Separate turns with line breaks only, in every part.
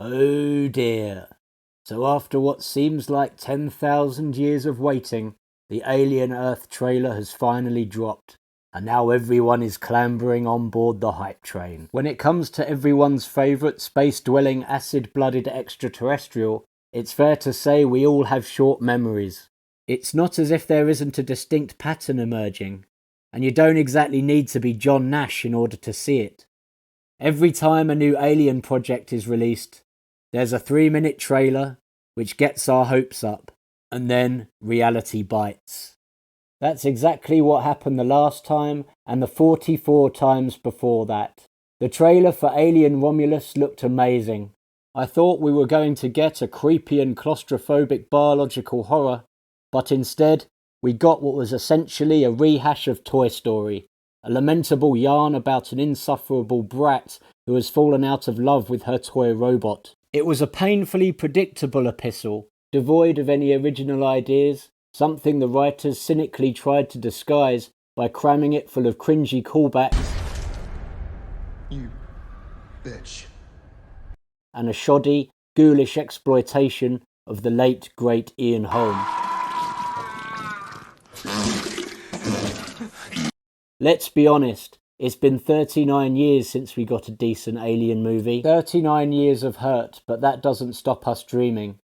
Oh dear. So after what seems like 10,000 years of waiting, the Alien Earth trailer has finally dropped, and now everyone is clambering on board the hype train. When it comes to everyone's favourite space-dwelling, acid-blooded extraterrestrial, it's fair to say we all have short memories. It's not as if there isn't a distinct pattern emerging, and you don't exactly need to be John Nash in order to see it. Every time a new Alien project is released, there's a 3-minute trailer which gets our hopes up, and then reality bites. That's exactly what happened the last time, and the 44 times before that. The trailer for Alien Romulus looked amazing. I thought we were going to get a creepy and claustrophobic biological horror, but instead, we got what was essentially a rehash of Toy Story, a lamentable yarn about an insufferable brat who has fallen out of love with her toy robot. It was a painfully predictable epistle, devoid of any original ideas, something the writers cynically tried to disguise by cramming it full of cringy callbacks.
You bitch.
And a shoddy, ghoulish exploitation of the late, great Ian Holm. Let's be honest, it's been 39 years since we got a decent Alien movie. 39 years of hurt, but that doesn't stop us dreaming.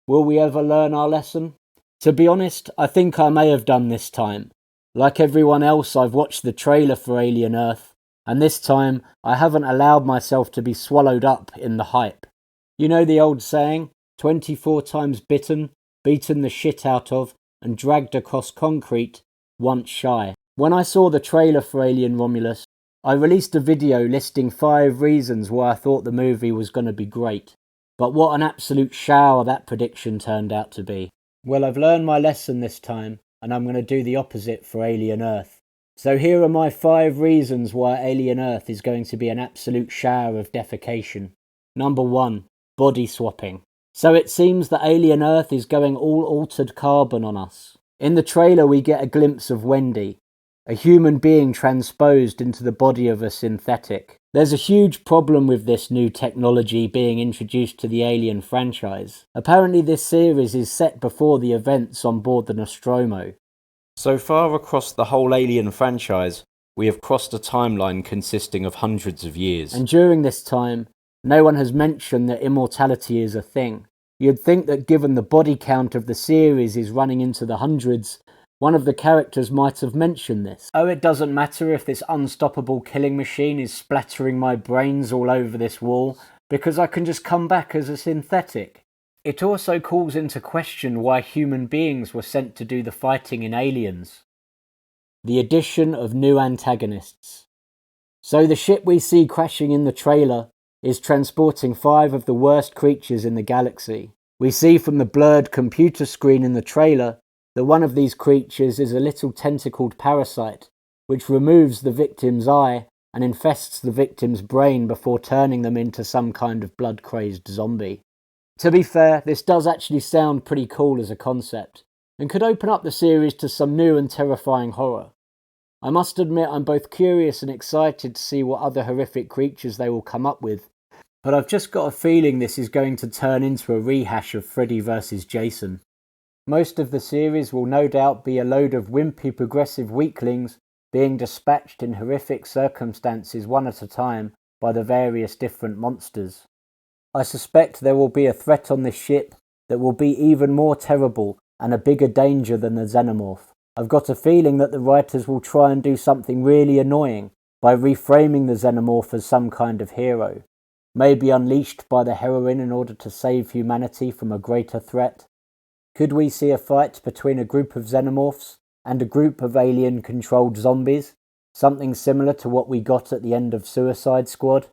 Will we ever learn our lesson? To be honest, I think I may have done this time. Like everyone else, I've watched the trailer for Alien Earth, and this time I haven't allowed myself to be swallowed up in the hype. You know the old saying, 24 times bitten, beaten the shit out of, and dragged across concrete, once shy. When I saw the trailer for Alien Romulus, I released a video listing 5 reasons why I thought the movie was going to be great. But what an absolute shower that prediction turned out to be. Well, I've learned my lesson this time, and I'm going to do the opposite for Alien Earth. So here are my 5 reasons why Alien Earth is going to be an absolute shower of defecation. Number 1. Body swapping. So it seems that Alien Earth is going all altered carbon on us. In the trailer we get a glimpse of Wendy, a human being transposed into the body of a synthetic. There's a huge problem with this new technology being introduced to the Alien franchise. Apparently this series is set before the events on board the Nostromo. So far across the whole Alien franchise, we have crossed a timeline consisting of hundreds of years. And during this time, no one has mentioned that immortality is a thing. You'd think that given the body count of the series is running into the hundreds, one of the characters might have mentioned this. Oh, it doesn't matter if this unstoppable killing machine is splattering my brains all over this wall, because I can just come back as a synthetic. It also calls into question why human beings were sent to do the fighting in Aliens. The addition of new antagonists. So the ship we see crashing in the trailer is transporting 5 of the worst creatures in the galaxy. We see from the blurred computer screen in the trailer that one of these creatures is a little tentacled parasite, which removes the victim's eye and infests the victim's brain before turning them into some kind of blood-crazed zombie. To be fair, this does actually sound pretty cool as a concept, and could open up the series to some new and terrifying horror. I must admit I'm both curious and excited to see what other horrific creatures they will come up with, but I've just got a feeling this is going to turn into a rehash of Freddy vs. Jason. Most of the series will no doubt be a load of wimpy progressive weaklings being dispatched in horrific circumstances one at a time by the various different monsters. I suspect there will be a threat on this ship that will be even more terrible and a bigger danger than the Xenomorph. I've got a feeling that the writers will try and do something really annoying by reframing the Xenomorph as some kind of hero, maybe unleashed by the heroine in order to save humanity from a greater threat. Could we see a fight between a group of Xenomorphs and a group of alien-controlled zombies? Something similar to what we got at the end of Suicide Squad?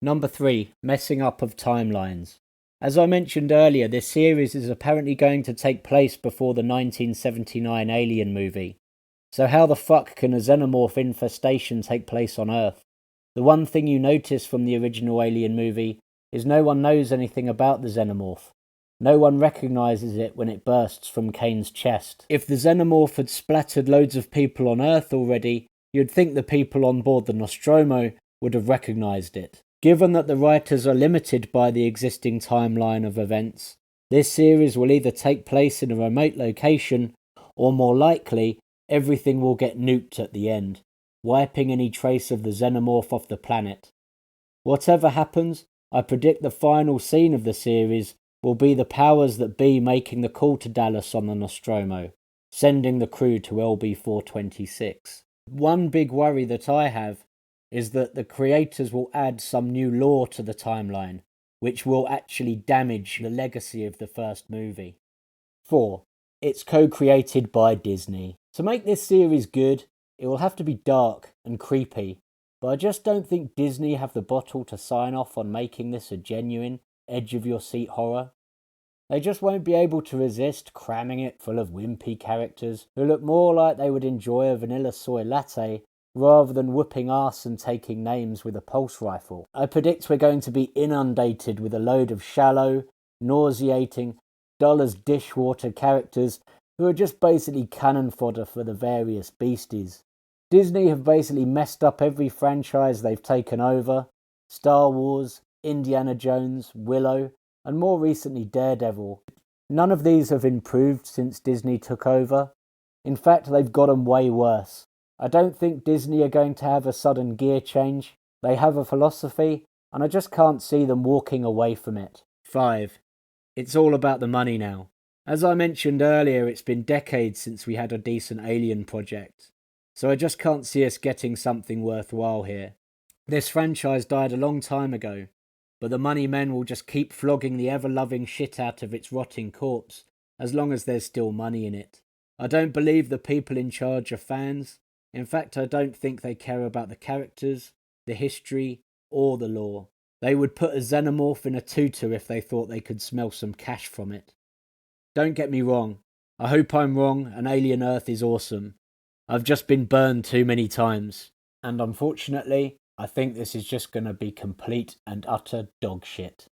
Number 3. Messing up of timelines. As I mentioned earlier, this series is apparently going to take place before the 1979 Alien movie. So how the fuck can a Xenomorph infestation take place on Earth? The one thing you notice from the original Alien movie is no one knows anything about the Xenomorph. No one recognises it when it bursts from Kane's chest. If the Xenomorph had splattered loads of people on Earth already, you'd think the people on board the Nostromo would have recognised it. Given that the writers are limited by the existing timeline of events, this series will either take place in a remote location, or more likely, everything will get nuked at the end, wiping any trace of the Xenomorph off the planet. Whatever happens, I predict the final scene of the series will be the powers that be making the call to Dallas on the Nostromo, sending the crew to LB-426. One big worry that I have is that the creators will add some new lore to the timeline, which will actually damage the legacy of the first movie. 4. It's co-created by Disney. To make this series good, it will have to be dark and creepy, but I just don't think Disney have the bottle to sign off on making this a genuine, edge-of-your-seat horror. They just won't be able to resist cramming it full of wimpy characters who look more like they would enjoy a vanilla soy latte rather than whooping ass and taking names with a pulse rifle. I predict we're going to be inundated with a load of shallow, nauseating, dull as dishwater characters who are just basically cannon fodder for the various beasties. Disney have basically messed up every franchise they've taken over: Star Wars, Indiana Jones, Willow, and more recently Daredevil. None of these have improved since Disney took over. In fact, they've gotten way worse. I don't think Disney are going to have a sudden gear change. They have a philosophy, and I just can't see them walking away from it. 5. It's all about the money now. As I mentioned earlier, it's been decades since we had a decent Alien project, so I just can't see us getting something worthwhile here. This franchise died a long time ago, but the money men will just keep flogging the ever-loving shit out of its rotting corpse as long as there's still money in it. I don't believe the people in charge are fans. In fact, I don't think they care about the characters, the history, or the lore. They would put a Xenomorph in a tutor if they thought they could smell some cash from it. Don't get me wrong. I hope I'm wrong and Alien Earth is awesome. I've just been burned too many times. And unfortunately, I think this is just going to be complete and utter dog shit.